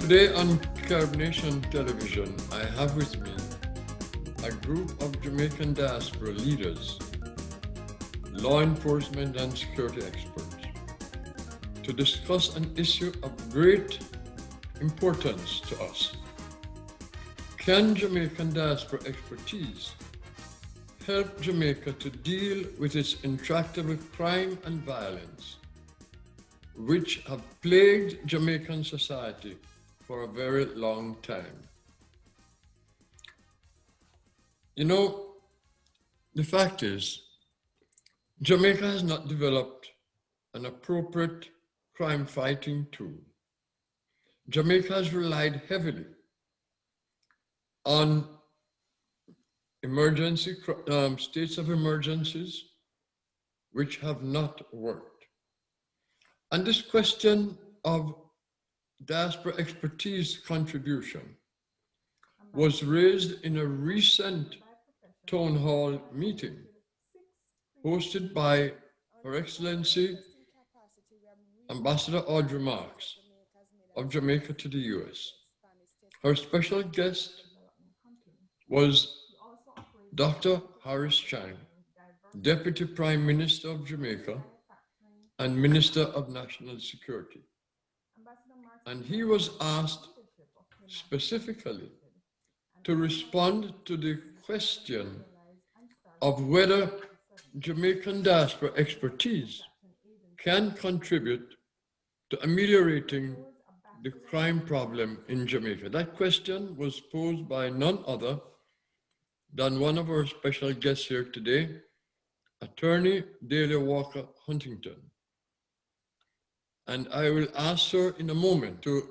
Today on KARREN television, I have with me a group of Jamaican diaspora leaders, law enforcement and security experts, to discuss an issue of great importance to us. Can Jamaican diaspora expertise help Jamaica to deal with its intractable crime and violence, which have plagued Jamaican society for a very long time? You know, the fact is, Jamaica has not developed an appropriate crime fighting tool. Jamaica has relied heavily on states of emergencies, which have not worked. And this question of diaspora expertise contribution was raised in a recent town hall meeting hosted by Her Excellency Ambassador Audrey Marks of Jamaica to the US. Her special guest was Dr. Horace Chang, Deputy Prime Minister of Jamaica and Minister of National Security. And he was asked specifically to respond to the question of whether Jamaican diaspora expertise can contribute to ameliorating the crime problem in Jamaica. That question was posed by none other than one of our special guests here today, Attorney Delia Walker Huntington. And I will ask her in a moment to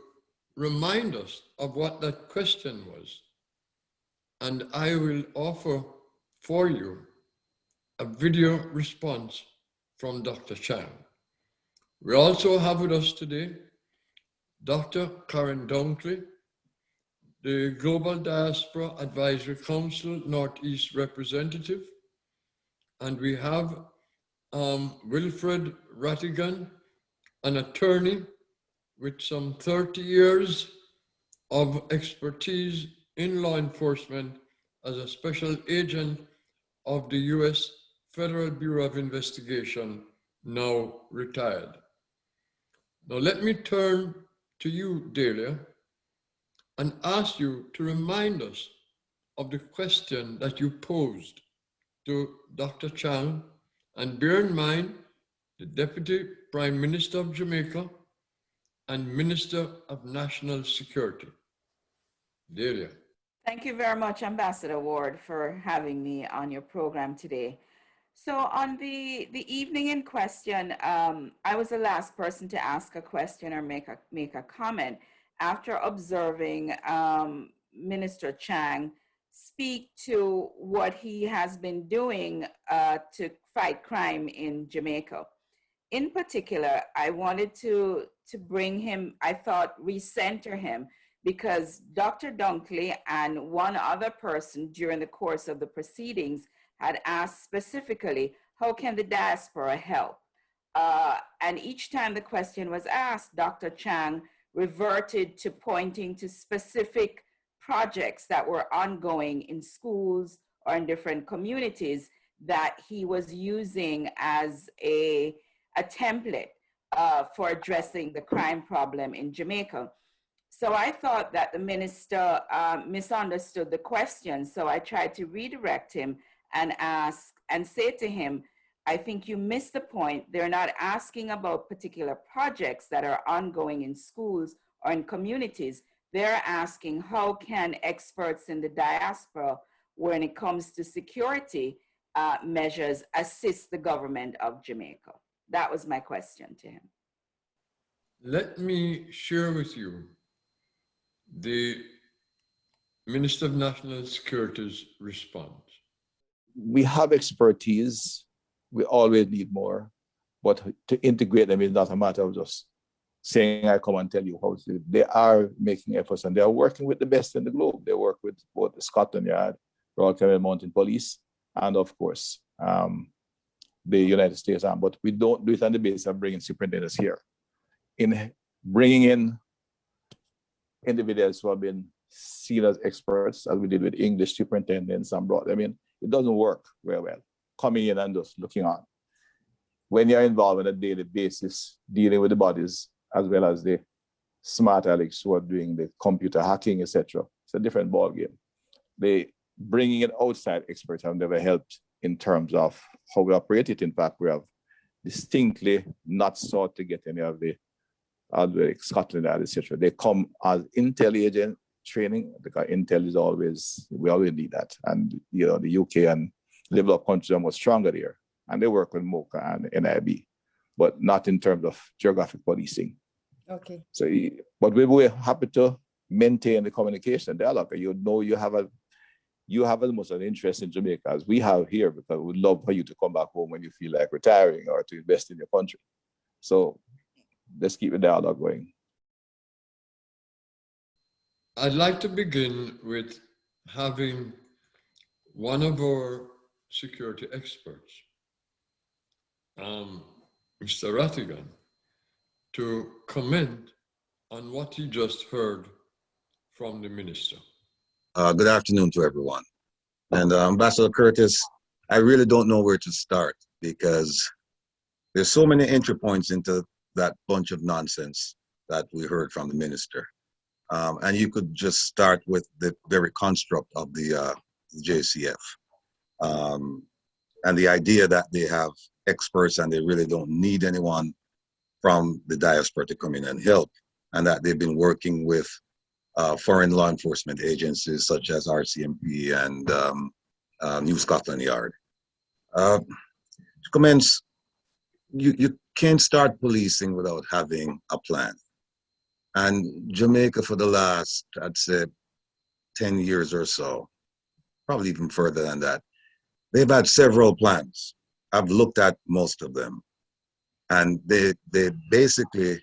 remind us of what that question was. And I will offer for you a video response from Dr. Chang. We also have with us today Dr. KARREN DUNKLEY, the Global Diaspora Advisory Council Northeast representative. And we have WILFRED RATTIGAN, an attorney with some 30 years of expertise in law enforcement as a special agent of the US Federal Bureau of Investigation, now retired. Now let me turn to you, Delia, and ask you to remind us of the question that you posed to Dr. Chang, and bear in mind the Deputy Prime Minister of Jamaica and Minister of National Security. Delia. Thank you very much, Ambassador Ward, for having me on your program today. So on the evening in question, I was the last person to ask a question or make a comment after observing Minister Chang speak to what he has been doing to fight crime in Jamaica. In particular, I wanted to bring him, I thought, recenter him, because Dr. Dunkley and one other person during the course of the proceedings had asked specifically, how can the diaspora help? And each time the question was asked, Dr. Chang reverted to pointing to specific projects that were ongoing in schools or in different communities that he was using as a template for addressing the crime problem in Jamaica. So I thought that the minister misunderstood the question. So I tried to redirect him and ask and say to him, I think you missed the point. They're not asking about particular projects that are ongoing in schools or in communities. They're asking how can experts in the diaspora, when it comes to security measures, assist the government of Jamaica? That was my question to him. Let me share with you the Minister of National Security's response. we have expertise. We always need more, but to integrate them is not a matter of just saying, I come and tell you how to do it. They are making efforts, and they are working with the best in the globe. They work with both the Scotland Yard, Royal Caribbean Mountain Police, and of course, the United States Army. But we don't do it on the basis of bringing superintendents here. In bringing in individuals who have been seen as experts, as we did with English superintendents and brought them in, it doesn't work very well, coming in and just looking on. When you're involved on a daily basis, dealing with the bodies, as well as the smart alecks who are doing the computer hacking, etc., it's a different ballgame. They bringing in outside experts have never helped in terms of how we operate it. In fact, we have distinctly not sought to get any of the Scotland Yard, etc. They come as intel agent training, because intel is always, we always need that. And you know, the UK and developed countries are much stronger there. And they work with MOCA and NIB, but not in terms of geographic policing. Okay. So, but we're happy to maintain the communication and dialogue. You know, you have almost an interest in Jamaica as we have here, because we'd love for you to come back home when you feel like retiring or to invest in your country. So let's keep the dialogue going. I'd like to begin with having one of our security experts, Mr. RATTIGAN, to comment on what he just heard from the minister. Good afternoon to everyone. And Ambassador Curtis, I really don't know where to start, because there's so many entry points into that bunch of nonsense that we heard from the minister. And you could just start with the very construct of the JCF. And the idea that they have experts and they really don't need anyone from the diaspora to come in and help, and that they've been working with foreign law enforcement agencies such as RCMP and New Scotland Yard. To commence, you can't start policing without having a plan. And Jamaica, for the last, I'd say, 10 years or so, probably even further than that, they've had several plans. I've looked at most of them. And they're basically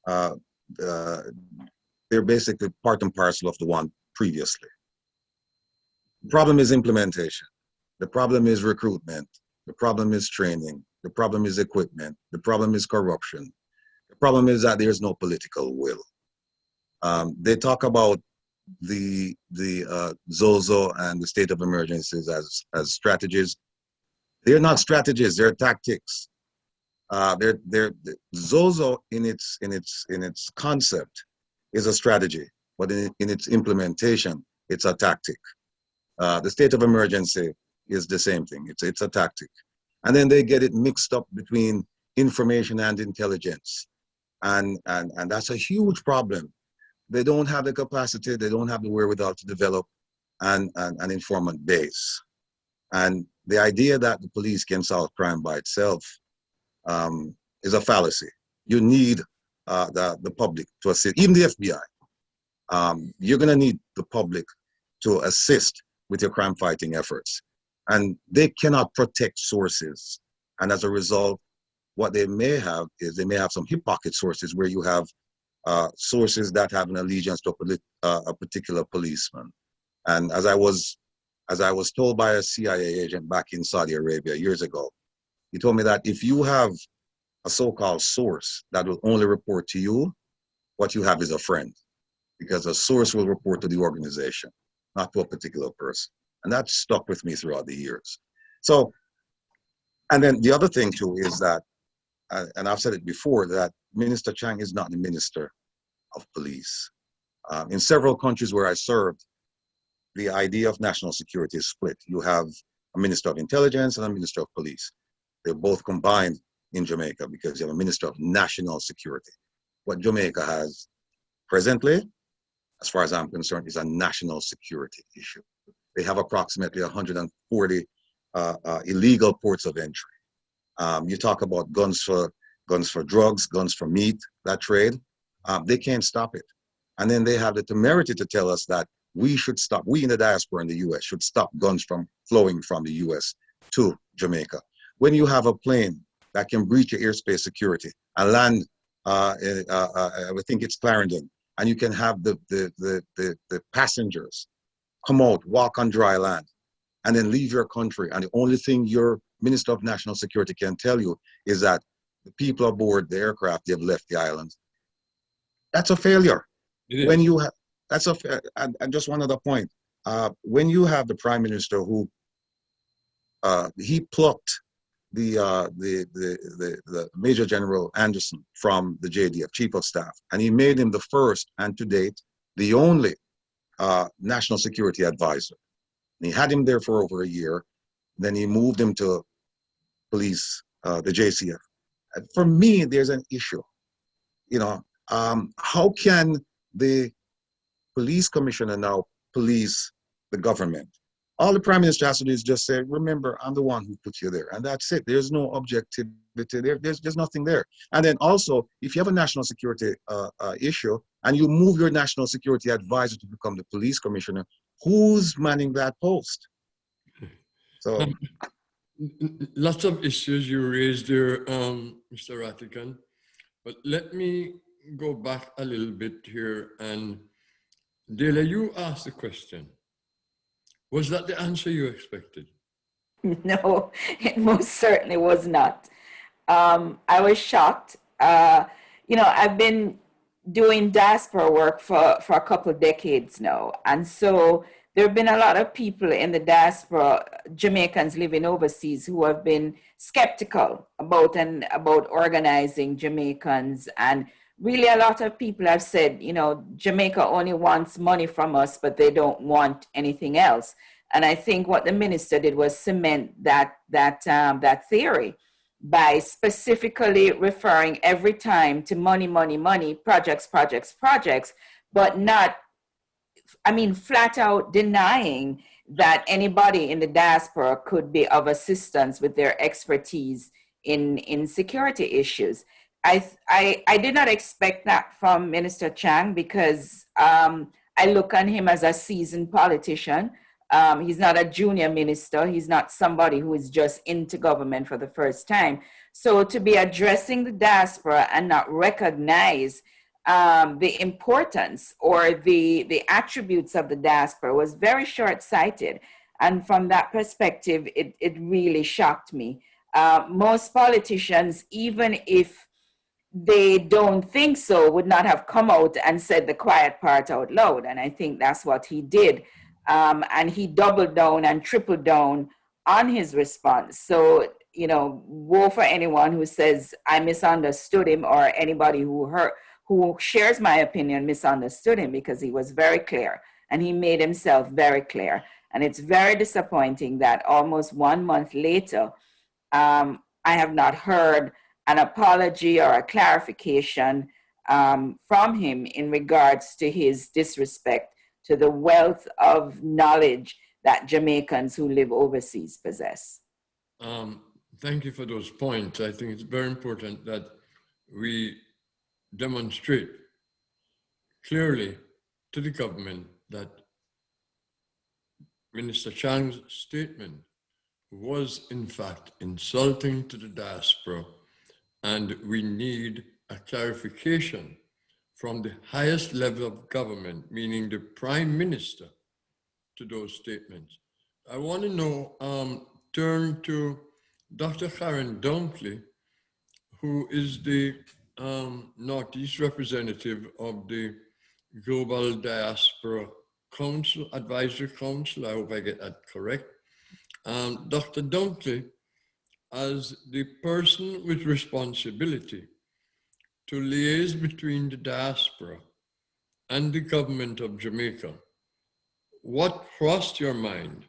part and parcel of the one previously. The problem is implementation. The problem is recruitment. The problem is training. The problem is equipment. The problem is corruption. The problem is that there's no political will. They talk about the ZOZO and the state of emergencies as strategies. They're not strategies, they're tactics. ZOZO in its concept is a strategy, but in its implementation, it's a tactic. The state of emergency is the same thing. It's a tactic. And then they get it mixed up between information and intelligence. And that's a huge problem. They don't have the capacity, they don't have the wherewithal to develop an informant base. And the idea that the police can solve crime by itself is a fallacy. You need the public to assist, even the FBI. You're gonna need the public to assist with your crime fighting efforts. And they cannot protect sources. And as a result, what they may have is they may have some hip pocket sources where you have sources that have an allegiance to a particular policeman. And as I was told by a CIA agent back in Saudi Arabia years ago, he told me that if you have a so-called source that will only report to you, what you have is a friend, because a source will report to the organization, not to a particular person. And that stuck with me throughout the years. So, and then the other thing too is that, and I've said it before, that Minister Chang is not the Minister of Police. In several countries where I served, the idea of national security is split. You have a Minister of Intelligence and a Minister of Police. They're both combined in Jamaica because you have a Minister of National Security. What Jamaica has presently, as far as I'm concerned, is a national security issue. They have approximately 140 illegal ports of entry. You talk about guns for drugs, guns for meat, that trade. They can't stop it. And then they have the temerity to tell us that we should stop, we in the diaspora in the US should stop guns from flowing from the US to Jamaica. When you have a plane that can breach your airspace security and land, I think it's Clarendon, and you can have the passengers come out, walk on dry land, and then leave your country, and the only thing your Minister of National Security can tell you is that the people aboard the aircraft, they've left the island. That's a failure. When you have, and just one other point, when you have the Prime Minister who he plucked the Major General Anderson from the JDF, Chief of Staff, and he made him the first and to date the only national security advisor. And he had him there for over a year. Then he moved him to police, the JCF. And for me, there's an issue. You know, how can the police commissioner now police the government? All the Prime Minister has to do is just say, remember, I'm the one who put you there. And that's it. There's no objectivity there. There's nothing there. And then also, if you have a national security issue and you move your national security advisor to become the police commissioner, who's manning that post? So, lots of issues you raised there, Mr. RATTIGAN. But let me go back a little bit here. And Dela, you asked the question. Was that the answer you expected? No, it most certainly was not. I was shocked. You know, I've been doing diaspora work for a couple of decades now. And so there have been a lot of people in the diaspora, Jamaicans living overseas, who have been skeptical about organizing Jamaicans. And really a lot of people have said, you know, Jamaica only wants money from us, but they don't want anything else. And I think what the minister did was cement that theory by specifically referring every time to money, money, money, projects, projects, projects, but not, I mean, flat out denying that anybody in the diaspora could be of assistance with their expertise in security issues. I did not expect that from Minister Chang because I look on him as a seasoned politician. He's not a junior minister. He's not somebody who is just into government for the first time. So to be addressing the diaspora and not recognize the importance or the attributes of the diaspora was very short-sighted. And from that perspective, it really shocked me. Most politicians, even if they don't think so, would not have come out and said the quiet part out loud. And I think that's what he did. And he doubled down and tripled down on his response. So, you know, woe for anyone who says I misunderstood him or anybody who shares my opinion misunderstood him, because he was very clear and he made himself very clear. And it's very disappointing that almost 1 month later, I have not heard an apology or a clarification from him in regards to his disrespect to the wealth of knowledge that Jamaicans who live overseas possess. Thank you for those points. I think it's very important that we demonstrate clearly to the government that Minister Chang's statement was in fact insulting to the diaspora, and we need a clarification from the highest level of government, meaning the Prime Minister, to those statements. I want to know, turn to Dr. KARREN Dunkley, who is the Northeast representative of the Global Diaspora Council, Advisory Council. I hope I get that correct. Dr. Dunkley, as the person with responsibility to liaise between the diaspora and the government of Jamaica, what crossed your mind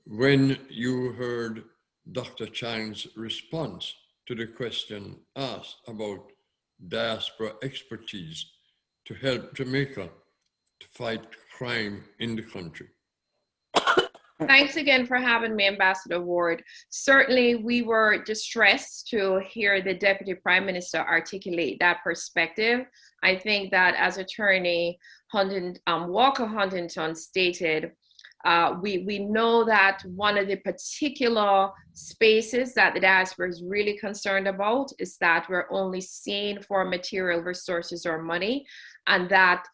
when you heard Dr. Chang's response to the question asked about diaspora expertise to help Jamaica to fight crime in the country? Thanks again for having me, Ambassador Ward. Certainly, we were distressed to hear the Deputy Prime Minister articulate that perspective. I think that as Attorney Walker Huntington stated, we know that one of the particular spaces that the diaspora is really concerned about is that we're only seen for material resources or money, and that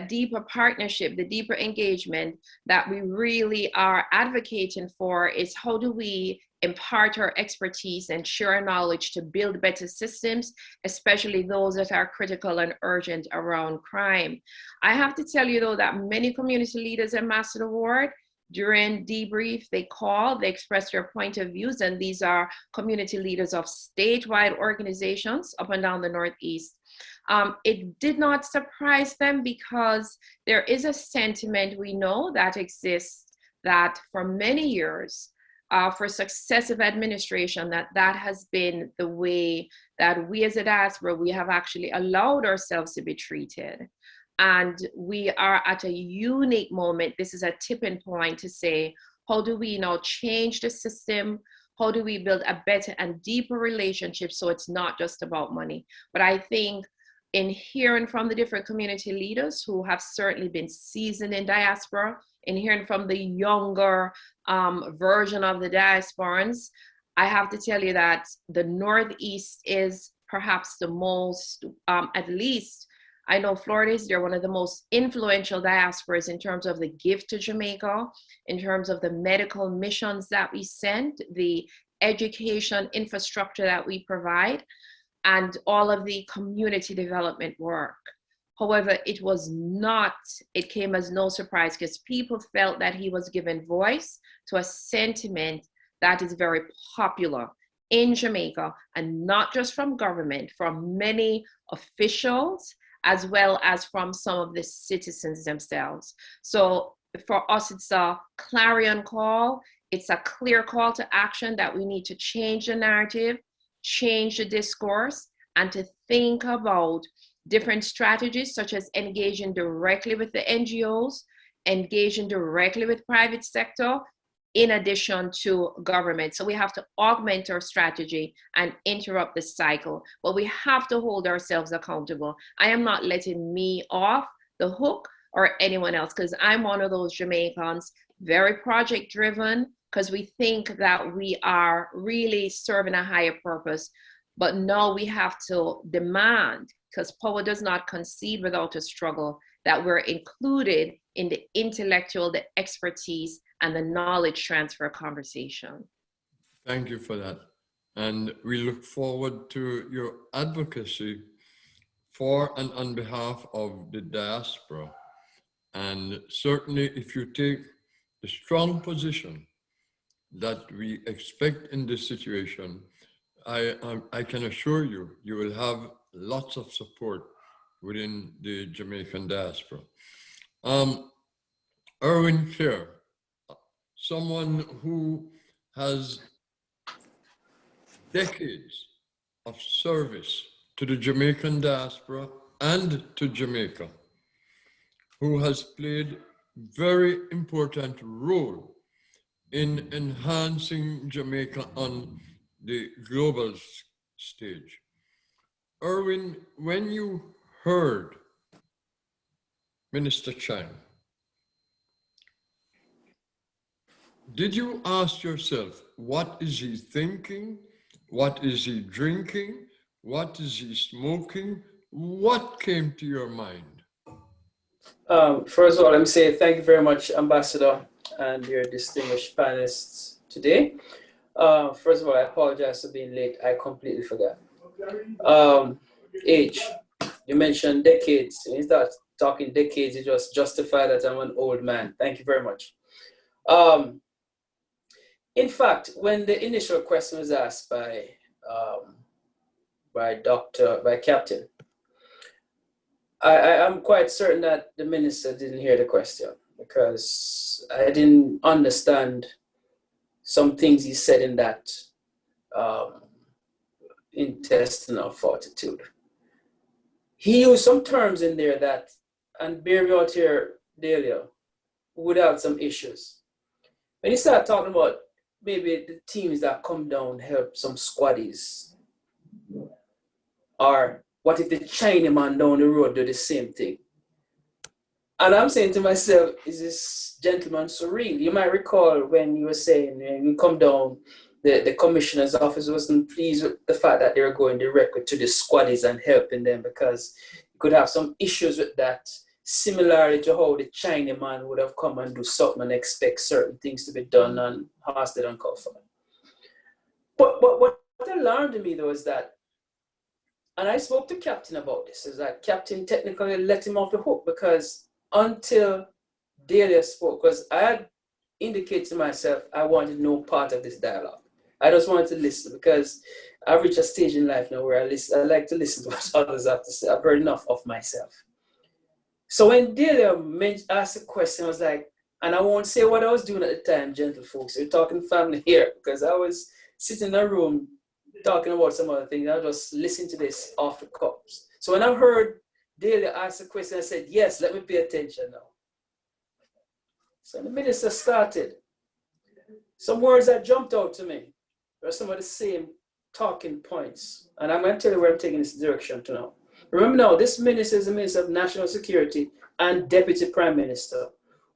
deeper partnership, the deeper engagement that we really are advocating for is how do we impart our expertise and share our knowledge to build better systems, especially those that are critical and urgent around crime. I have to tell you though that many community leaders at Ambassador Ward, during debrief, they express their point of views, and these are community leaders of statewide organizations up and down the Northeast. It did not surprise them because there is a sentiment we know that exists that for many years, for successive administration, that has been the way that we as a diaspora, we have actually allowed ourselves to be treated. And we are at a unique moment. This is a tipping point to say, how do we now change the system? How do we build a better and deeper relationship so it's not just about money? But I think in hearing from the different community leaders who have certainly been seasoned in diaspora, in hearing from the younger version of the diasporans, I have to tell you that the Northeast is perhaps the most, at least, I know Florida is one of the most influential diasporas in terms of the gift to Jamaica, in terms of the medical missions that we send, the education infrastructure that we provide, and all of the community development work. However, it came as no surprise because people felt that he was giving voice to a sentiment that is very popular in Jamaica, and not just from government, from many officials, as well as from some of the citizens themselves. So for us, it's a clarion call. It's a clear call to action that we need to change the narrative, change the discourse, and to think about different strategies such as engaging directly with the NGOs, engaging directly with private sector, in addition to government. So we have to augment our strategy and interrupt the cycle, but we have to hold ourselves accountable. I am not letting me off the hook or anyone else, because I'm one of those Jamaicans, very project driven, because we think that we are really serving a higher purpose. But now we have to demand, because power does not concede without a struggle, that we're included in the intellectual, the expertise, and the knowledge transfer conversation. Thank you for that. And we look forward to your advocacy for and on behalf of the diaspora. And certainly if you take the strong position that we expect in this situation, I can assure you, you will have lots of support within the Jamaican diaspora. Erwin Clare, someone who has decades of service to the Jamaican diaspora and to Jamaica, who has played very important role in enhancing Jamaica on the global stage. Erwin, when you heard Minister Chang, did you ask yourself, what is he thinking? What is he drinking? What is he smoking? What came to your mind? First of all, let me say thank you very much, Ambassador, and your distinguished panelists today. First of all, I apologize for being late. I completely forgot. Age, you mentioned decades. When you start talking decades, you just justify that I'm an old man. Thank you very much. In fact, when the initial question was asked by Captain, I'm quite certain that the minister didn't hear the question, because I didn't understand some things he said in that intestinal fortitude. He used some terms in there that, and bear me out here, Delia, would have some issues. When he started talking about maybe the teams that come down help some squaddies, or what if the Chinaman down the road do the same thing? And I'm saying to myself, is this gentleman surreal? You might recall when you were saying, when you come down, the commissioner's office wasn't pleased with the fact that they were going directly to the squaddies and helping them because you could have some issues with that, similarly to how the Chinaman would have come and do something and expect certain things to be done and hosted and comfort. But what alarmed me though is that, and I spoke to Captain about this, is that Captain technically let him off the hook because until Delia spoke, because I had indicated to myself I wanted no part of this dialogue. I just wanted to listen because I've reached a stage in life now where I like to listen to what others have to say. I've heard enough of myself. So when Delia asked a question, I was like, and I won't say what I was doing at the time, gentle folks. We're talking family here because I was sitting in a room talking about some other things. I was just listening to this off the cups. So when I heard Delia ask a question, I said, yes, let me pay attention now. So the minister started. Some words that jumped out to me are some of the same talking points. And I'm going to tell you where I'm taking this direction to now. Remember now, this minister is the Minister of National Security and Deputy Prime Minister,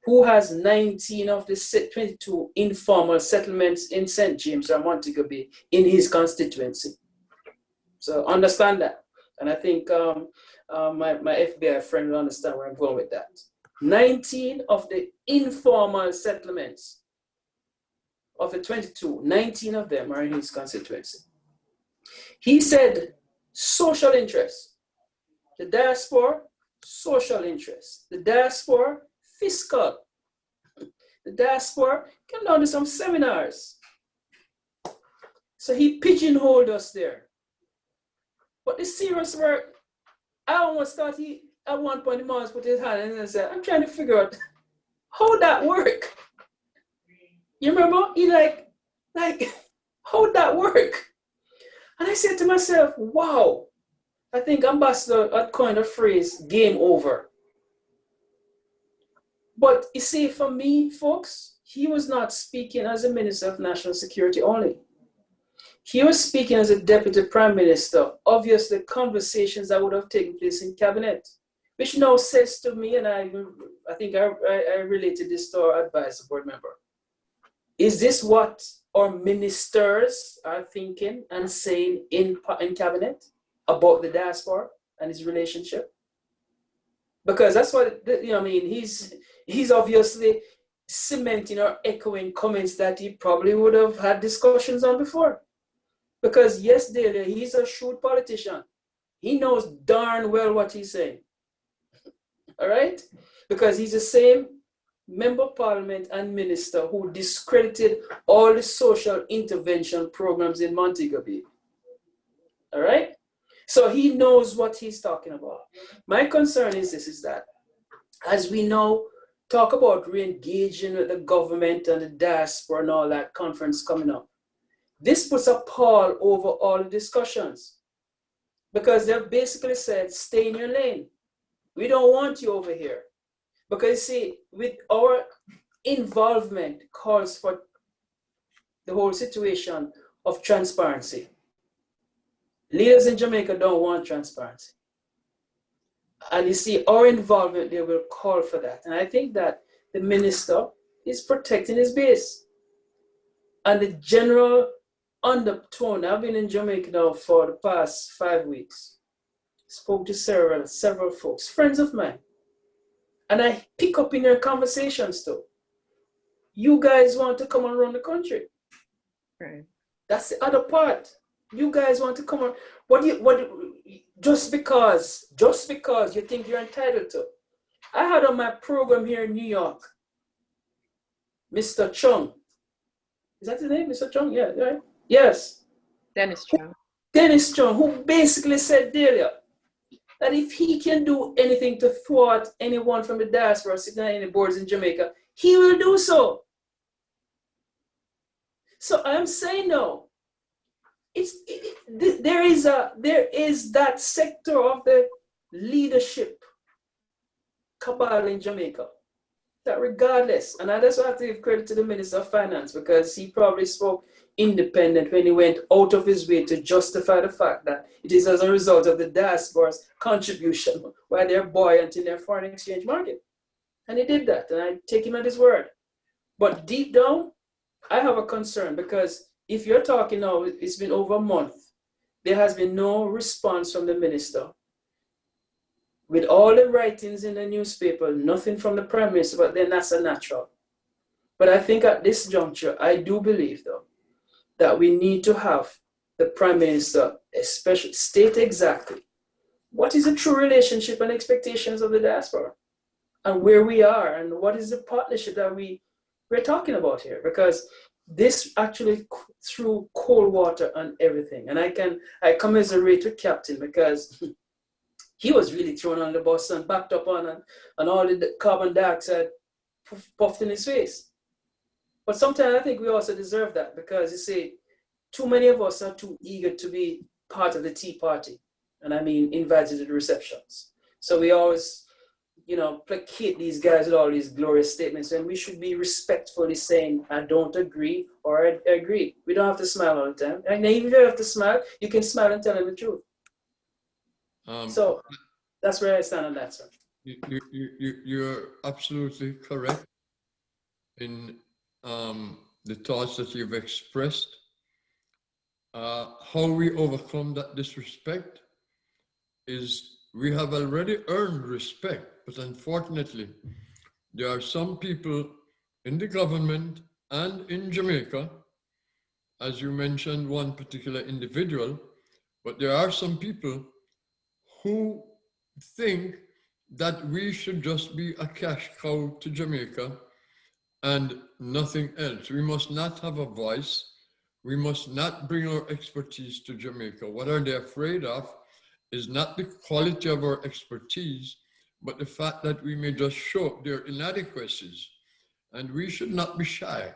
who has 19 of the 22 informal settlements in St. James or Montego Bay in his constituency. So understand that. And I think my FBI friend will understand where I'm going with that. 19 of the informal settlements of the 22, 19 of them are in his constituency. He said social interest. The diaspora, social interest. The diaspora, fiscal. The diaspora came down to some seminars. So he pigeonholed us there. But the serious work, I almost thought he, at one point, the man put his hand in and said, I'm trying to figure out how that work. You remember? He like, how'd that work? And I said to myself, wow, I think Ambassador had coined a phrase, game over. But you see, for me, folks, he was not speaking as a Minister of National Security only. He was speaking as a Deputy Prime Minister. Obviously, conversations that would have taken place in cabinet, which now says to me, and I think I related this to our advisory board member. Is this what our ministers are thinking and saying in cabinet about the diaspora and his relationship? Because that's what, you know, I mean, he's obviously cementing or echoing comments that he probably would have had discussions on before. Because yes, Delia, he's a shrewd politician. He knows darn well what he's saying. All right? Because he's the same member of parliament and minister who discredited all the social intervention programs in Montego Bay. All right? So he knows what he's talking about. My concern is this, is that as we now talk about re-engaging with the government and the diaspora and all that conference coming up, this puts a pall over all the discussions because they've basically said, stay in your lane. We don't want you over here. Because see, with our involvement calls for the whole situation of transparency. Leaders in Jamaica don't want transparency. And you see, our involvement there will call for that. And I think that the minister is protecting his base. And the general undertone, I've been in Jamaica now for the past 5 weeks. Spoke to several folks, friends of mine. And I pick up in your conversations too. You guys want to come and run the country. Right. That's the other part. You guys want to come on. Just because you think you're entitled to. I had on my program here in New York, Mr. Chung. Is that his name, Mr. Chung? Yeah, right? Yes. Dennis Chung. Dennis Chung, who basically said, Delia, that if he can do anything to thwart anyone from the diaspora sitting on any boards in Jamaica, he will do so. So I'm saying no. There is that sector of the leadership cabal in Jamaica that regardless, and I just have to give credit to the Minister of Finance because he probably spoke independent when he went out of his way to justify the fact that it is as a result of the diaspora's contribution why they're buoyant in their foreign exchange market. And he did that, and I take him at his word. But deep down, I have a concern, because if you're talking now, it's been over a month, there has been no response from the minister. With all the writings in the newspaper, nothing from the Prime Minister, but then that's a natural. But I think at this juncture, I do believe, though, that we need to have the Prime Minister especially state exactly what is the true relationship and expectations of the diaspora, and where we are, and what is the partnership that we're talking about here. Because this actually threw cold water on everything. And I commiserate with Captain, because he was really thrown on the bus and backed up on, and all the carbon dioxide puffed in his face. But sometimes I think we also deserve that, because you see, too many of us are too eager to be part of the Tea Party. And I mean, invited to the receptions. So we always, placate these guys with all these glorious statements, and we should be respectfully saying, I don't agree, or I agree. We don't have to smile all the time. And even if you have to smile, you can smile and tell them the truth. So that's where I stand on that, sir. You're absolutely correct in the thoughts that you've expressed. How we overcome that disrespect is we have already earned respect, but unfortunately, there are some people in the government and in Jamaica, as you mentioned, one particular individual, but there are some people who think that we should just be a cash cow to Jamaica and nothing else. We must not have a voice. We must not bring our expertise to Jamaica. What are they afraid of is not the quality of our expertise, but the fact that we may just show up their inadequacies. And we should not be shy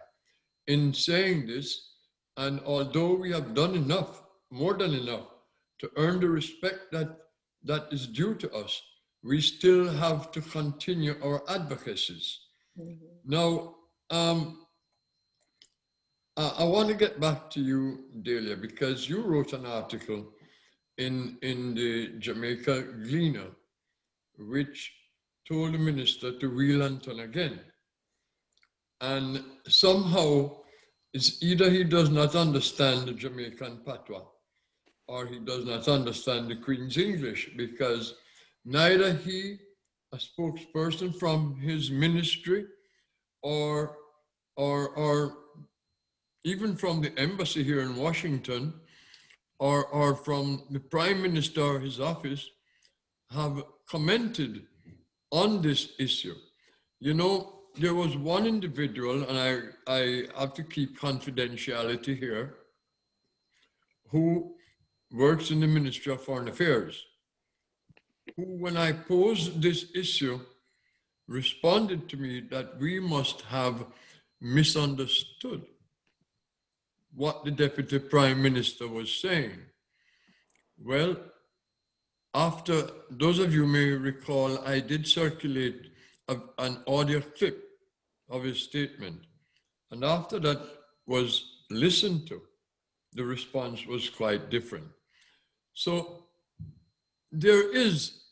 in saying this. And although we have done enough, more than enough, to earn the respect that is due to us, we still have to continue our advocacies. Mm-hmm. Now, I want to get back to you, Delia, because you wrote an article in the Jamaica Gleaner, which told the minister to wheel and turn again. And somehow, it's either he does not understand the Jamaican patois, or he does not understand the Queen's English, because neither he, a spokesperson from his ministry, or even from the embassy here in Washington, or from the Prime Minister or his office, have commented on this issue. There was one individual, and I have to keep confidentiality here, who works in the Ministry of Foreign Affairs, who, when I posed this issue, responded to me that we must have misunderstood what the Deputy Prime Minister was saying. Well, after, those of you may recall, I did circulate an audio clip of his statement. And after that was listened to, the response was quite different. So there is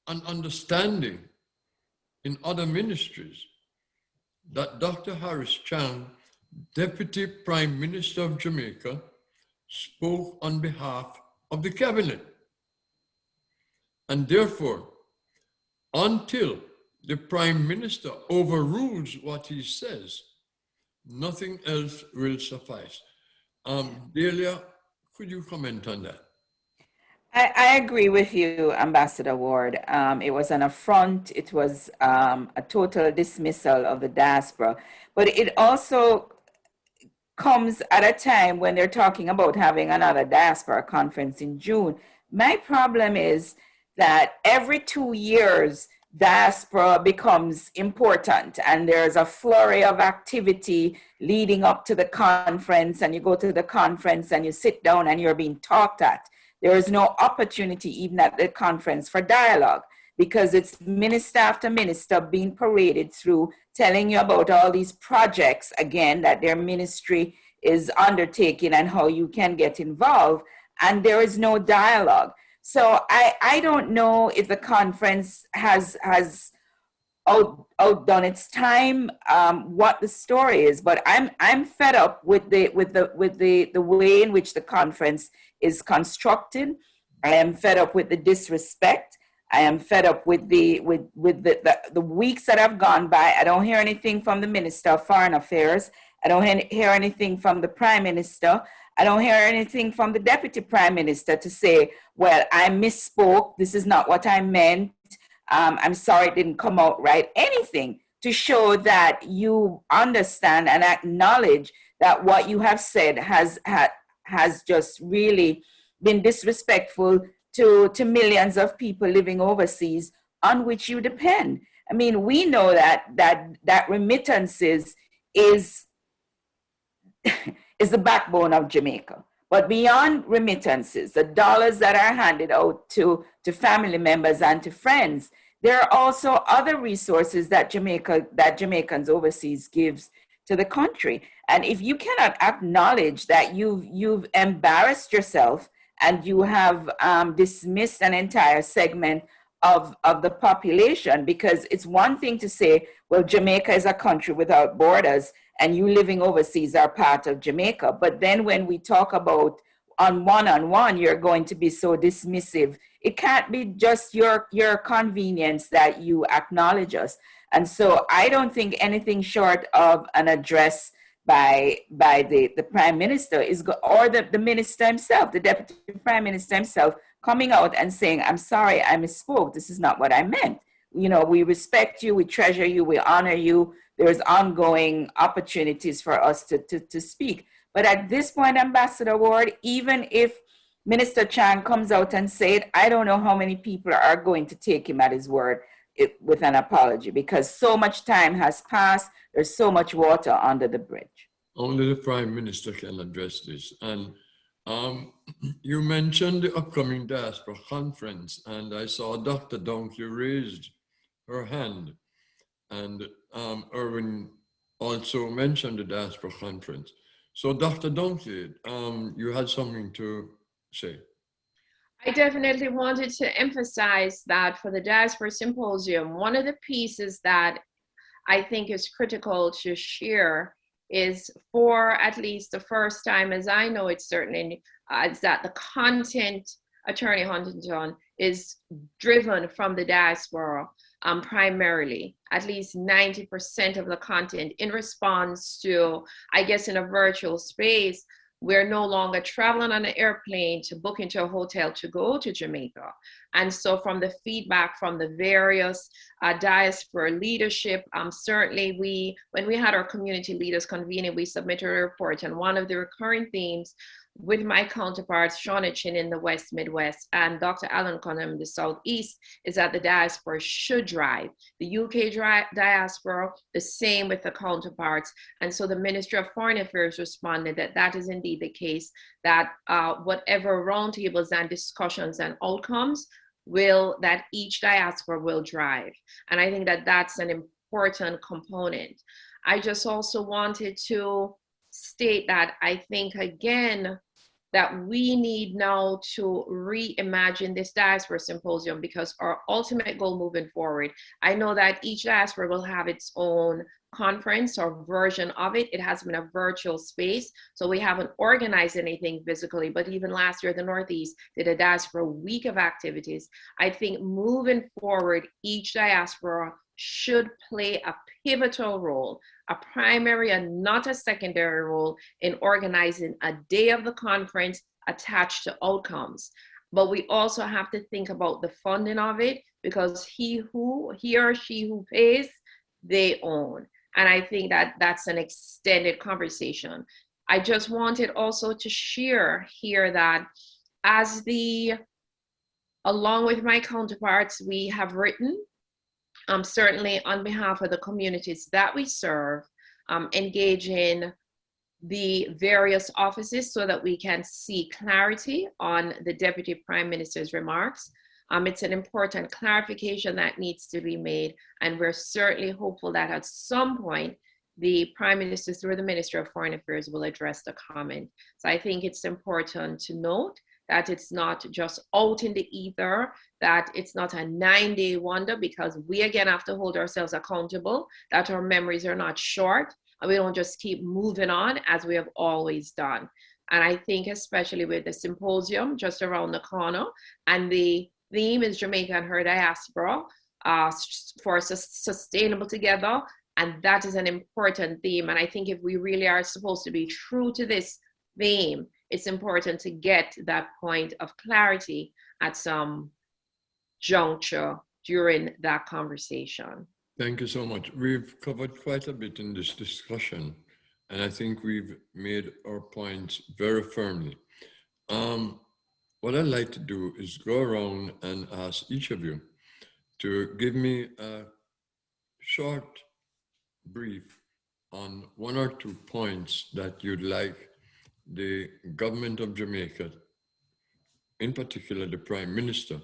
an understanding in other ministries that Dr. Horace Chang, Deputy Prime Minister of Jamaica, spoke on behalf of the cabinet. And therefore, until the Prime Minister overrules what he says, nothing else will suffice. Delia, could you comment on that? I agree with you, Ambassador Ward. It was an affront. It was a total dismissal of the diaspora. But it also comes at a time when they're talking about having another diaspora conference in June. My problem is that every 2 years, diaspora becomes important, and there's a flurry of activity leading up to the conference, and you go to the conference and you sit down and you're being talked at. There is no opportunity even at the conference for dialogue, because it's minister after minister being paraded through, telling you about all these projects, again, that their ministry is undertaking and how you can get involved, and there is no dialogue. So I don't know if the conference has outdone its time, what the story is. But I'm fed up with the way in which the conference is constructed. I am fed up with the disrespect. I am fed up with the weeks that have gone by. I don't hear anything from the Minister of Foreign Affairs. I don't hear anything from the Prime Minister. I don't hear anything from the Deputy Prime Minister to say, well, I misspoke. This is not what I meant. I'm sorry it didn't come out right. Anything to show that you understand and acknowledge that what you have said has just really been disrespectful to millions of people living overseas on which you depend. I mean, we know that remittances is the backbone of Jamaica. But beyond remittances, the dollars that are handed out to family members and to friends, there are also other resources that Jamaicans overseas gives to the country. And if you cannot acknowledge that you've embarrassed yourself and you have dismissed an entire segment of the population, because it's one thing to say, well, Jamaica is a country without borders and you living overseas are part of Jamaica. But then when we talk about on one-on-one, you're going to be so dismissive. It can't be just your convenience that you acknowledge us. And so I don't think anything short of an address by the Prime Minister or the Minister himself, the Deputy Prime Minister himself, coming out and saying, I'm sorry, I misspoke. This is not what I meant. You know, we respect you, we treasure you, we honor you. There's ongoing opportunities for us to speak. But at this point, Ambassador Ward, even if Minister Chang comes out and say it, I don't know how many people are going to take him at his word with an apology, because so much time has passed. There's so much water under the bridge. Only the Prime Minister can address this. And you mentioned the upcoming Diaspora conference, and I saw Dr. Dunkley raised her hand, and Erwin also mentioned the Diaspora conference. So Dr. Dunkley, you had something to say. I definitely wanted to emphasize that for the Diaspora Symposium, one of the pieces that I think is critical to share is, for at least the first time, as I know it certainly, is that the content, Attorney Huntington, is driven from the diaspora primarily, at least 90% of the content, in response to, I guess, in a virtual space, we're no longer traveling on an airplane to book into a hotel to go to Jamaica. And so from the feedback from the various diaspora leadership, certainly when we had our community leaders convening, we submitted a report, and one of the recurring themes with my counterparts, Shauna Chin in the West Midwest and Dr. Alan Cunham in the Southeast, is that the diaspora should drive. The UK diaspora, the same with the counterparts. And so the Ministry of Foreign Affairs responded that that is indeed the case, that whatever roundtables and discussions and outcomes that each diaspora will drive. And I think that that's an important component. I just also wanted to state that I think, again, that we need now to reimagine this Diaspora Symposium, because our ultimate goal moving forward, I know that each diaspora will have its own conference or version of it. It has been a virtual space, so we haven't organized anything physically, but even last year, the Northeast did a diaspora week of activities. I think moving forward, each diaspora should play a pivotal role, a primary and not a secondary role, in organizing a day of the conference attached to outcomes. But we also have to think about the funding of it, because he or she who pays, they own. And I think that that's an extended conversation. I just wanted also to share here that along with my counterparts, we have written, certainly on behalf of the communities that we serve, engaging the various offices so that we can see clarity on the Deputy Prime Minister's remarks. It's an important clarification that needs to be made, and we're certainly hopeful that at some point the Prime Minister, through the Minister of Foreign Affairs, will address the comment. So I think it's important to note that it's not just out in the ether, that it's not a 9-day wonder, because we again have to hold ourselves accountable, that our memories are not short, and we don't just keep moving on as we have always done. And I think especially with the symposium just around the corner, and the theme is Jamaica and her diaspora, for sustainable together. And that is an important theme. And I think if we really are supposed to be true to this theme, it's important to get that point of clarity at some juncture during that conversation. Thank you so much. We've covered quite a bit in this discussion, and I think we've made our points very firmly. What I'd like to do is go around and ask each of you to give me a short brief on 1 or 2 points that you'd like the government of Jamaica, in particular the Prime Minister,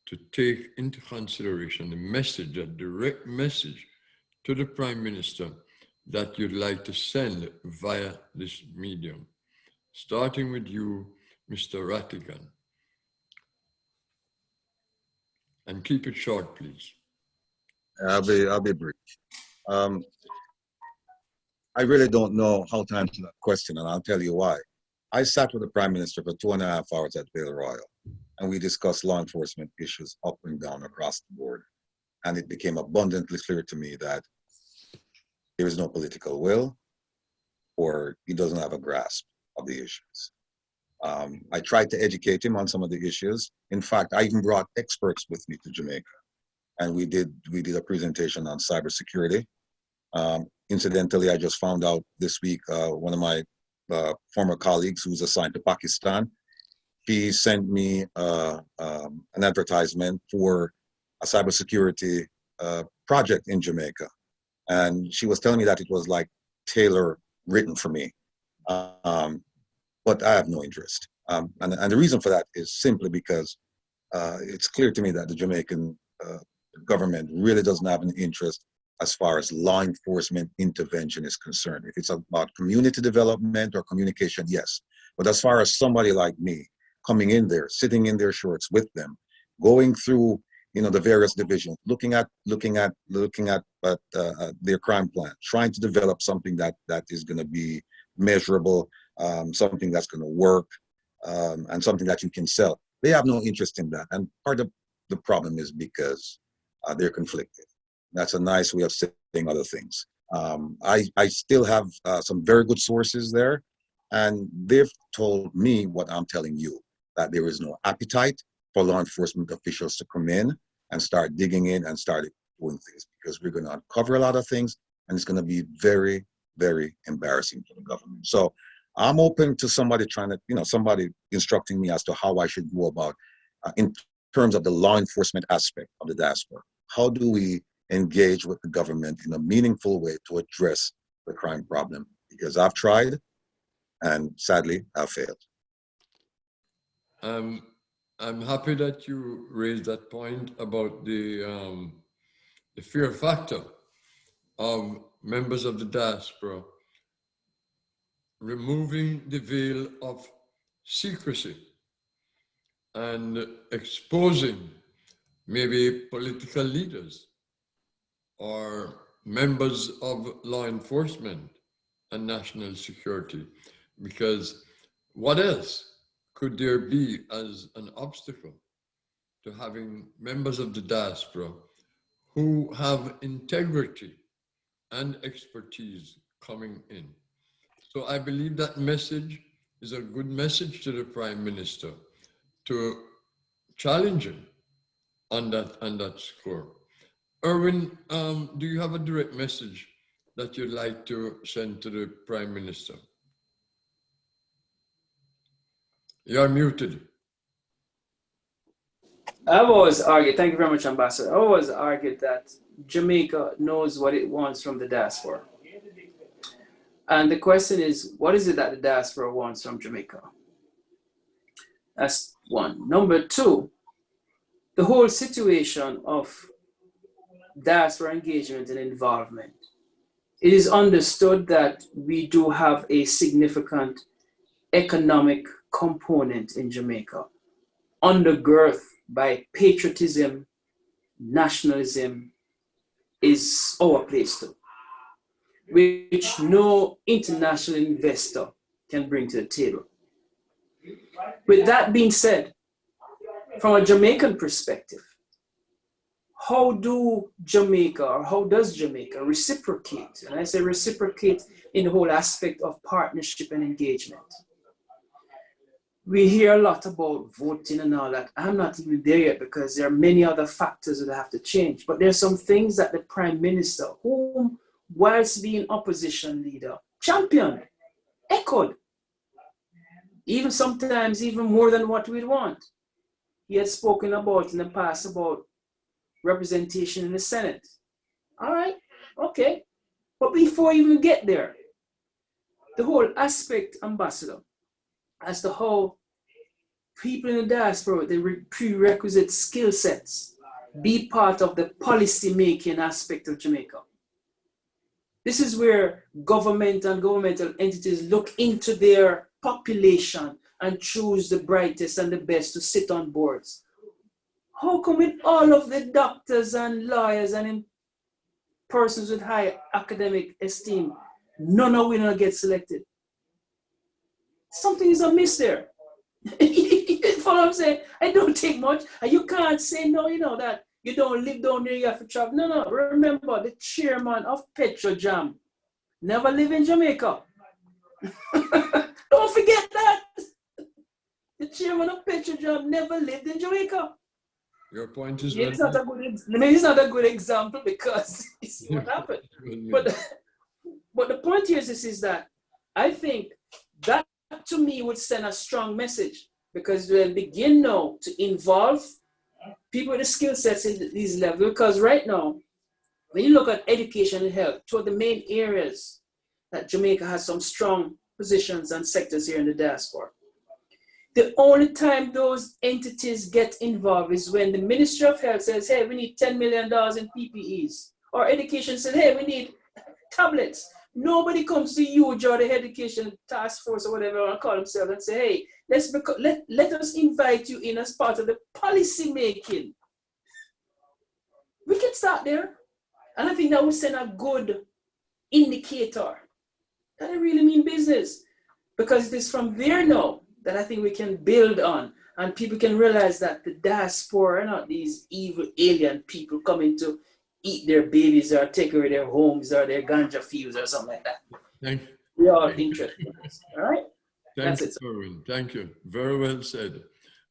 to take into consideration the message, a direct message to the Prime Minister that you'd like to send via this medium. Starting with you, Mr. Rattigan. And keep it short, please. I'll be brief. I really don't know how to answer that question, and I'll tell you why. I sat with the Prime Minister for 2.5 hours at Vale Royal, and we discussed law enforcement issues up and down across the board. And it became abundantly clear to me that there is no political will, or he doesn't have a grasp of the issues. I tried to educate him on some of the issues. In fact, I even brought experts with me to Jamaica, and we did a presentation on cybersecurity. Incidentally, I just found out this week, one of my former colleagues who's assigned to Pakistan, he sent me an advertisement for a cybersecurity project in Jamaica. And she was telling me that it was like tailor written for me. But I have no interest. And the reason for that is simply because it's clear to me that the Jamaican government really doesn't have an interest as far as law enforcement intervention is concerned. If it's about community development or communication, yes. But as far as somebody like me coming in there, sitting in their shorts with them, going through, the various divisions, looking at their crime plan, trying to develop something that is going to be measurable, something that's going to work, and something that you can sell. They have no interest in that. And part of the problem is because they're conflicted. That's a nice way of saying other things. I still have some very good sources there, and they've told me what I'm telling you, that there is no appetite for law enforcement officials to come in and start digging in and start doing things, because we're going to uncover a lot of things, and it's going to be very, very embarrassing for the government. So I'm open to somebody somebody instructing me as to how I should go about in terms of the law enforcement aspect of the diaspora. How do we engage with the government in a meaningful way to address the crime problem? Because I've tried, and sadly, I've failed. I'm happy that you raised that point about the fear factor of members of the diaspora removing the veil of secrecy and exposing maybe political leaders or members of law enforcement and national security, because what else could there be as an obstacle to having members of the diaspora who have integrity and expertise coming in? So I believe that message is a good message to the Prime Minister to challenge him on that score. Erwin, do you have a direct message that you'd like to send to the Prime Minister? You're muted. I've always argued, thank you very much, Ambassador. I've always argued that Jamaica knows what it wants from the diaspora. And the question is, what is it that the diaspora wants from Jamaica? That's one. Number two, the whole situation of diaspora engagement and involvement. It is understood that we do have a significant economic component in Jamaica, undergirth by patriotism, nationalism, is our place too, which no international investor can bring to the table. With that being said, from a Jamaican perspective, how do Jamaica, or how does Jamaica reciprocate? And I say reciprocate in the whole aspect of partnership and engagement. We hear a lot about voting and all that. I'm not even there yet because there are many other factors that have to change. But there's some things that the Prime Minister, whom whilst being opposition leader, championed, echoed, even sometimes even more than what we'd want. He had spoken about in the past about representation in the Senate. All right, okay. But before you even get there, the whole aspect, Ambassador, as to how people in the diaspora, the prerequisite skill sets, be part of the policy making aspect of Jamaica. This is where government and governmental entities look into their population and choose the brightest and the best to sit on boards. How come with all of the doctors and lawyers and persons with high academic esteem, none of them get selected? Something is amiss there. You follow what I'm saying? I don't take much. And you can't say no, you know, that you don't live down there, you have to travel. No, no. Remember, the chairman of Petrojam never lived in Jamaica. Don't forget that. The chairman of Petrojam never lived in Jamaica. Your point is Maybe it's not a good example because you see what happened. But the point here is that I think that to me would send a strong message, because we'll begin now to involve people with the skill sets in these levels. Because right now, when you look at education and health, two of the main areas that Jamaica has some strong positions and sectors here in the diaspora. The only time those entities get involved is when the Ministry of Health says, hey, we need $10 million in PPEs. Or education says, hey, we need tablets. Nobody comes to you or the education task force or whatever they want to call themselves and say, hey, let us invite you in as part of the policy making. We can start there. And I think that would send a good indicator that I really mean business. Because it is from there now that I think we can build on, and people can realize that the diaspora are not these evil alien people coming to eat their babies or take away their homes or their ganja fields or something like that. We are interested in this. All right? Thank you, Erwin. Thank you. Very well said.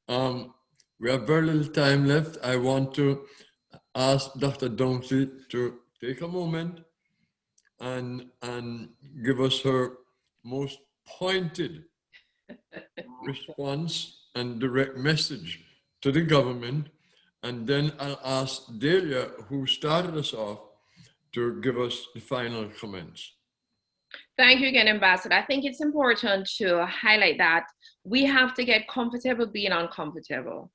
We have very little time left. I want to ask Dr. Dunkley to take a moment and give us her most pointed response and direct message to the government. And then I'll ask Delia, who started us off, to give us the final comments. Thank you again, Ambassador. I think it's important to highlight that we have to get comfortable being uncomfortable,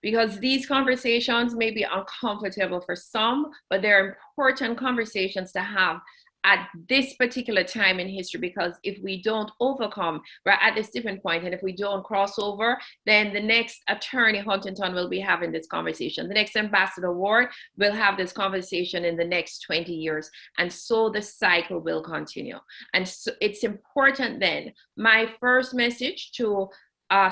because these conversations may be uncomfortable for some, but they're important conversations to have at this particular time in history, because if we don't overcome, we're at this different point, and if we don't cross over, then the next Attorney Huntington will be having this conversation. The next Ambassador Ward will have this conversation in the next 20 years. And so the cycle will continue. And so it's important then, my first message to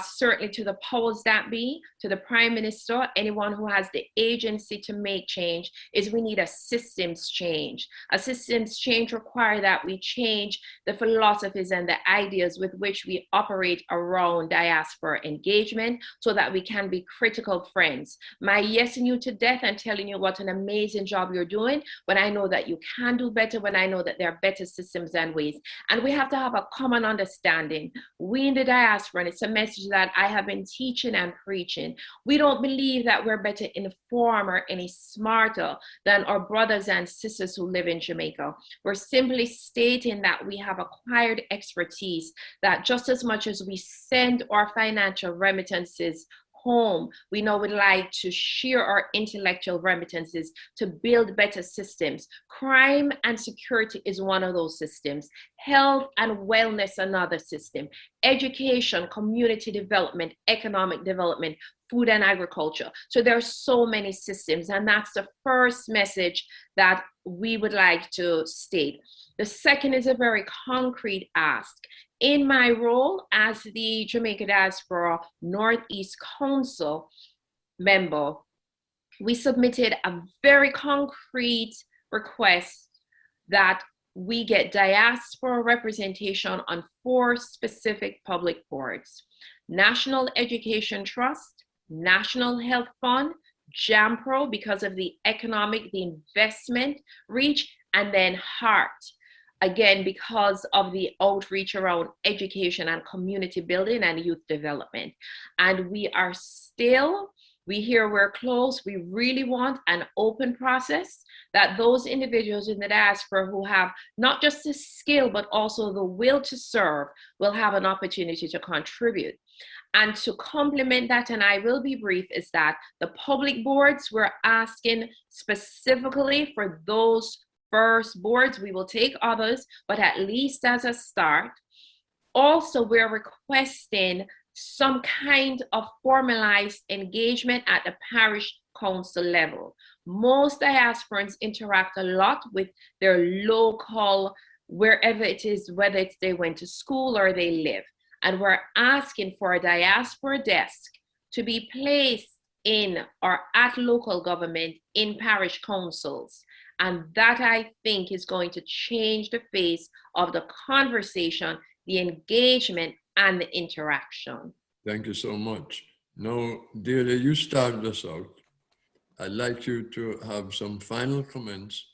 certainly to the powers that be, to the Prime Minister, anyone who has the agency to make change, is we need a systems change. A systems change requires that we change the philosophies and the ideas with which we operate around diaspora engagement, so that we can be critical friends. My yesing you to death and telling you what an amazing job you're doing, when I know that you can do better, when I know that there are better systems and ways. And we have to have a common understanding. We in the diaspora, and it's a message that I have been teaching and preaching, we don't believe that we're better informed or any smarter than our brothers and sisters who live in Jamaica. We're simply stating that we have acquired expertise, that just as much as we send our financial remittances home. We now would like to share our intellectual remittances to build better systems. Crime and security is one of those systems. Health and wellness, another system. Education, community development, economic development, food and agriculture. So there are so many systems, and that's the first message that we would like to state. The second is a very concrete ask. In my role as the Jamaica Diaspora Northeast Council member, we submitted a very concrete request that we get diaspora representation on 4 specific public boards: National Education Trust, National Health Fund, JAMPRO because of the economic, the investment reach, and then HEART, again, because of the outreach around education and community building and youth development. And we are still, we hear we're close. We really want an open process that those individuals in the diaspora who have not just the skill, but also the will to serve will have an opportunity to contribute. And to complement that, and I will be brief, is that the public boards, we're asking specifically for those first boards. We will take others, but at least as a start. Also, we're requesting some kind of formalized engagement at the parish council level. Most diasporans interact a lot with their local, wherever it is, whether it's they went to school or they live. And we're asking for a diaspora desk to be placed in or at local government in parish councils. And that, I think, is going to change the face of the conversation, the engagement, and the interaction. Thank you so much. Now, Delia, you started us out. I'd like you to have some final comments,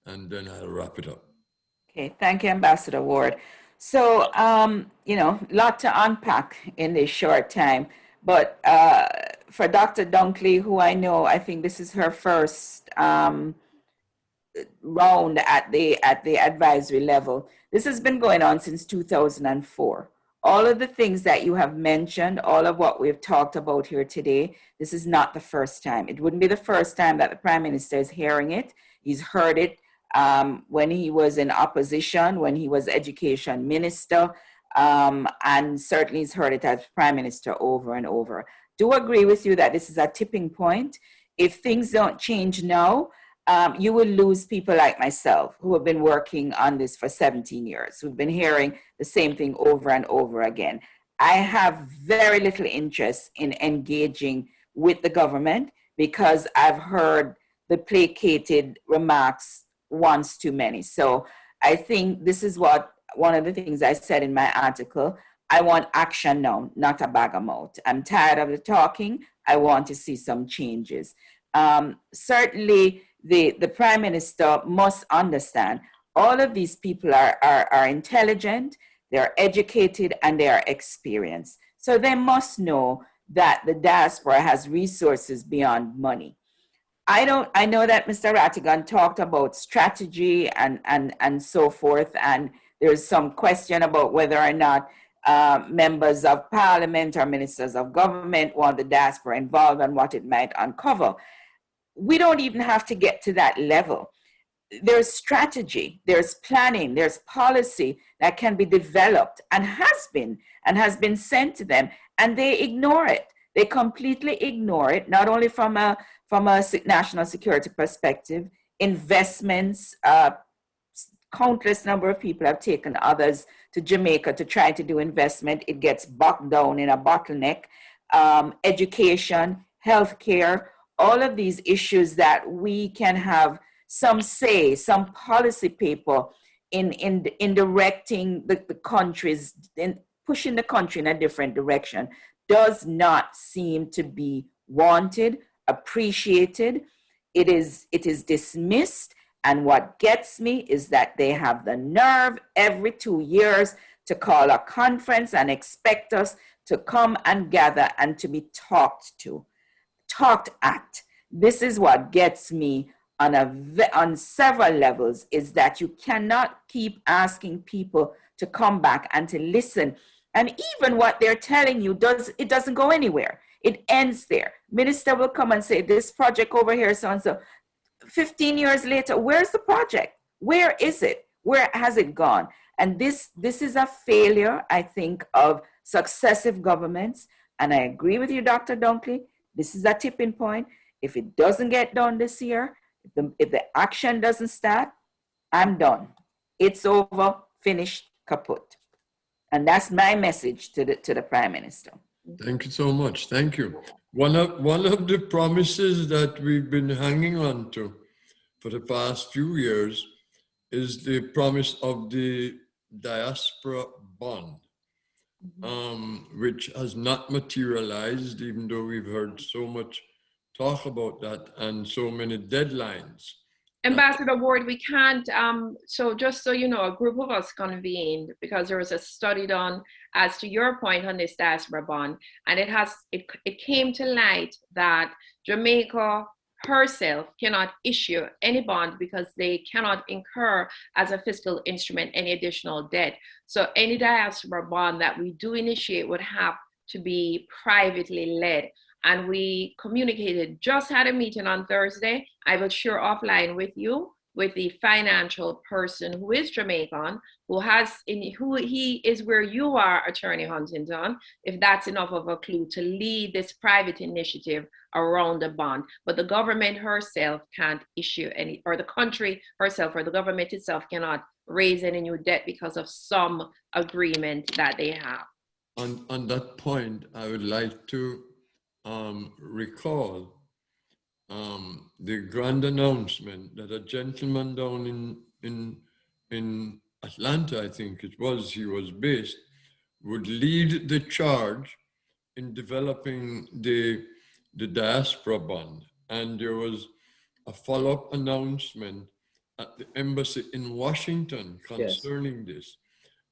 and then I'll wrap it up. Okay, thank you, Ambassador Ward. So, you know, a lot to unpack in this short time, but for Dr. Dunkley, who I know, I think this is her first round at the advisory level. This has been going on since 2004. All of the things that you have mentioned, all of what we've talked about here today, this is not the first time. It wouldn't be the first time that the Prime Minister is hearing it. He's heard it when he was in opposition, when he was Education Minister, and certainly he's heard it as Prime Minister over and over. Do agree with you that this is a tipping point. If things don't change now, you will lose people like myself who have been working on this for 17 years, who've been hearing the same thing over and over again. I have very little interest in engaging with the government because I've heard the placated remarks once too many. So I think this is what one of the things I said in my article. I want action now, not a bag of mouth. I'm tired of the talking. I want to see some changes. Certainly, the Prime Minister must understand all of these people are intelligent, they're educated, and they are experienced. So they must know that the diaspora has resources beyond money. I know that Mr. Rattigan talked about strategy and so forth, and there's some question about whether or not members of parliament or ministers of government want the diaspora involved and what it might uncover. We don't even have to get to that level. There's strategy, there's planning, there's policy that can be developed and has been sent to them, and they ignore it. They completely ignore it, not only from a national security perspective. Investments, countless number of people have taken others to Jamaica to try to do investment. It gets bogged down in a bottleneck. Education, healthcare, all of these issues that we can have some say, some policy paper in directing the countries, in pushing the country in a different direction, does not seem to be wanted, appreciated. It is dismissed. And what gets me is that they have the nerve every 2 years to call a conference and expect us to come and gather and to be talked at. This is what gets me on several levels, is that you cannot keep asking people to come back and to listen. And even what they're telling you, it doesn't go anywhere. It ends there. Minister will come and say, this project over here, so and so. 15 years later, where's the project? Where is it? Where has it gone? And this is a failure, I think, of successive governments. And I agree with you, Dr. Dunkley. This is a tipping point. If it doesn't get done this year, if the action doesn't start, I'm done. It's over, finished, kaput. And that's my message to the Prime Minister. Thank you so much. Thank you. One of the promises that we've been hanging on to for the past few years is the promise of the Diaspora bond, which has not materialized, even though we've heard so much talk about that and so many deadlines. Ambassador Ward, we can't, so just so you know, a group of us convened because there was a study done as to your point on this diaspora bond, and it came to light that Jamaica herself cannot issue any bond because they cannot incur as a fiscal instrument any additional debt. So any diaspora bond that we do initiate would have to be privately led. And we communicated, just had a meeting on Thursday. I will share offline with you, with the financial person who is Jamaican, who he is where you are, Attorney Huntington, if that's enough of a clue to lead this private initiative around the bond. But the government herself can't issue any, or the country herself, or the government itself cannot raise any new debt because of some agreement that they have. On that point, I would like to recall the grand announcement that a gentleman down in Atlanta, I think it was, he was based, would lead the charge in developing the diaspora bond. And there was a follow-up announcement at the embassy in Washington concerning this.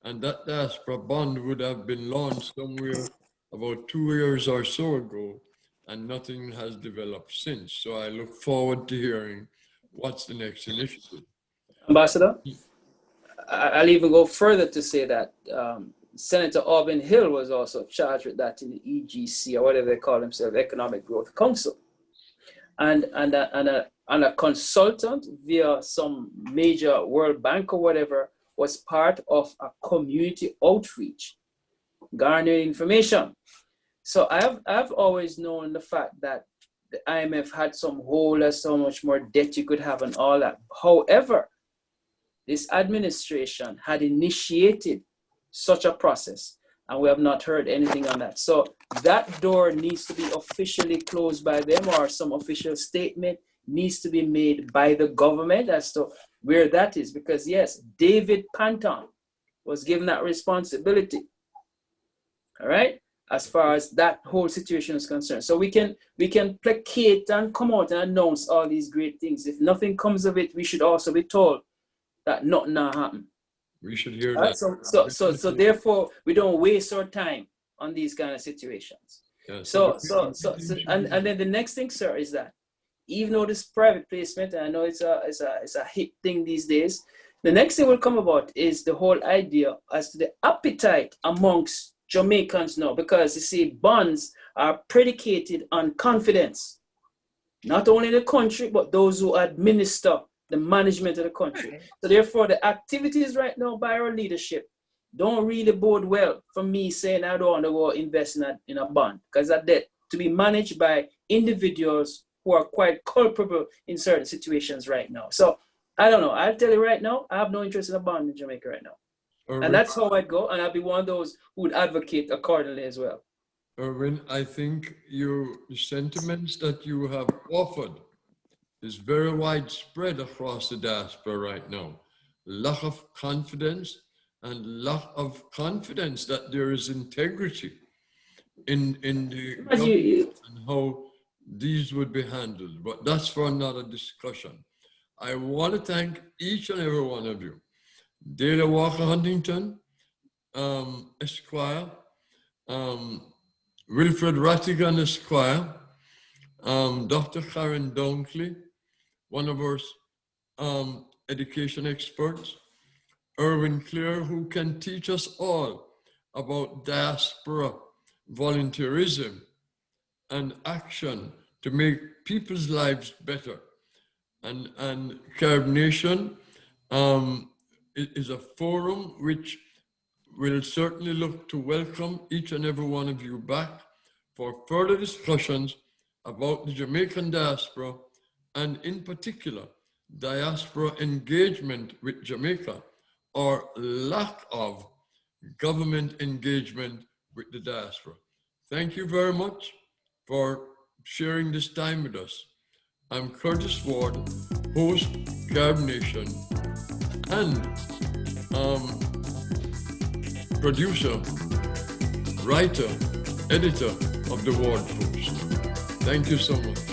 And that diaspora bond would have been launched somewhere about 2 years or so ago, and nothing has developed since. So I look forward to hearing what's the next initiative. Ambassador, I'll even go further to say that Senator Auburn Hill was also charged with that in the EGC, or whatever they call themselves, Economic Growth Council. And a consultant via some major World Bank or whatever was part of a community outreach, garnering information. So I've always known the fact that the IMF had some hole as so much more debt you could have and all that. However, this administration had initiated such a process, and we have not heard anything on that. So that door needs to be officially closed by them, or some official statement needs to be made by the government as to where that is. Because yes, David Panton was given that responsibility, all right, as far as that whole situation is concerned. So we can placate and come out and announce all these great things. If nothing comes of it, we should also be told that nothing not happen. We should hear that. So therefore, we don't waste our time on these kind of situations. Yeah, and then the next thing, sir, is that even though this private placement, and I know it's a hit thing these days, the next thing will come about is the whole idea as to the appetite amongst Jamaicans now, because you see, bonds are predicated on confidence, not only the country, but those who administer the management of the country. Okay. So therefore, the activities right now by our leadership don't really bode well for me saying I don't want to go invest in a bond, because that debt to be managed by individuals who are quite culpable in certain situations right now. So I don't know. I'll tell you right now, I have no interest in a bond in Jamaica right now. And that's how I'd go, and I'll be one of those who would advocate accordingly as well. Erwin, I think the sentiments that you have offered is very widespread across the diaspora right now. Lack of confidence, and lack of confidence that there is integrity in the government and how these would be handled. But that's for another discussion. I want to thank each and every one of you. Dale Walker Huntington, Esquire, WILFRED RATTIGAN, Esquire, Dr. KARREN Dunkley, one of our education experts, Erwin Clare, who can teach us all about diaspora volunteerism and action to make people's lives better. And KARREN Nation is a forum which will certainly look to welcome each and every one of you back for further discussions about the Jamaican diaspora, and in particular, diaspora engagement with Jamaica, or lack of government engagement with the diaspora. Thank you very much for sharing this time with us. I'm Curtis Ward, host, KARREN Nation, and producer, writer, editor of the Ward Post. Thank you so much.